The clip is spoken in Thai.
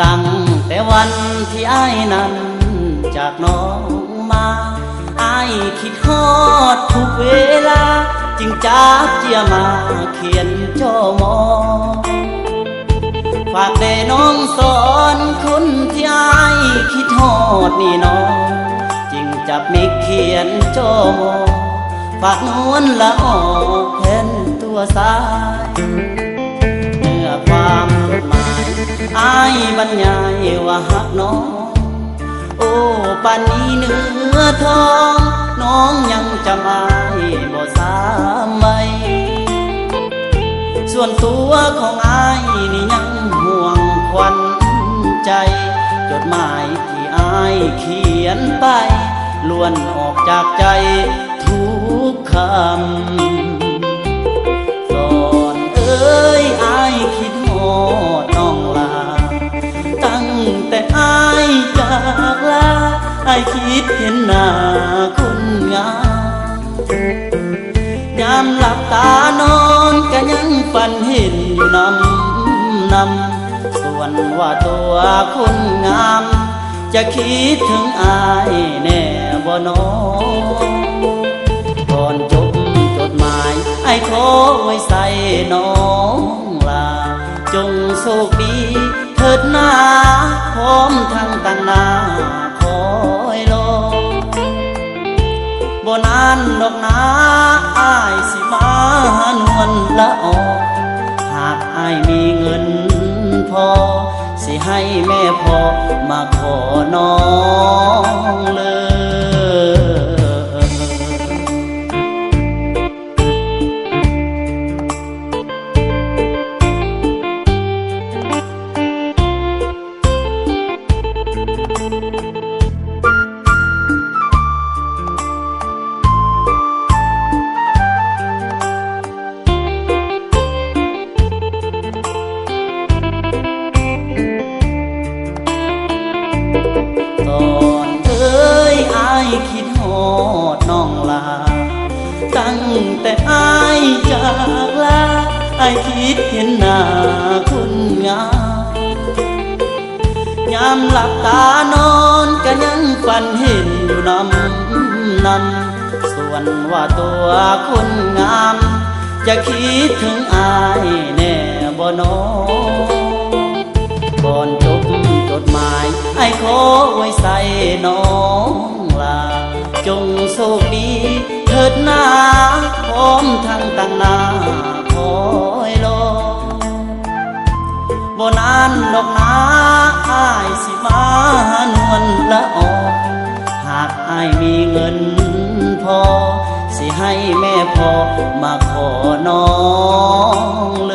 ตั้งแต่วันที่อ้ายนั้นจากน้องมาอ้ายคิดฮอดทุกเวลาจึงจากเจียมาเขียนจ่อมอฝากแต่น้องสอนคนที่อ้ายคิดฮอดนี่น้องจึงจับมิกเขียนจ่อมอฝากนวลละออกแทนตัวสายเนื้อความกฎหมายอ้ายบรรยายว่าฮักน้องโอ้ป่านนี้เนื้อทองน้องยังจำอ้ายบ่สามใบส่วนตัวของอ้ายนี่ยังห่วงควันใจจดหมายที่อ้ายเขียนไปล้วนออกจากใจทุกคำสอนเอ้ยอ้ายคิดฮอดน้องลาตั้งแต่อ้ายจากลาอ้ายคิดเห็นหน้าคนงามยามหลับตานอนก็ยังฝันเห็นอยู่นำส่วนว่าตัวคนงามจะคิดถึงอ้ายแน่บ่น้องก่อนจบจดหมายอ้ายขอไว้ใส่น้องลาจงโชคดีเถิดหน้าพร้อมทั้งตั้งหน้าคอยรอบ่นานดอกนาอ้ายสิมาหานวลละออหากอ้ายมีเงินพอสิให้แม่พ่อมาขอน้องเลยตอนเอ้ยอ้ายคิดฮอดน้องลาตั้งแต่อ้ายจากลาอ้ายคิดเห็นหน้าคุณงามยามหลับตานอนก็ยังฝันเห็นอยู่นำส่วนว่าตัวคุณงามจะคิดถึงอ้ายแน่บ่น้องก่อนจบจดหมายอ้ายขอไว้ใส่น้องลาจงโชคดีเถิดหน้าพร้อมทั้งตั้งหน้าคอยรอบ่นานดอกนาอ้ายสิมาหานวลละออหากอ้ายมีเงินพอสิให้แม่พ่อมาขอน้องเลย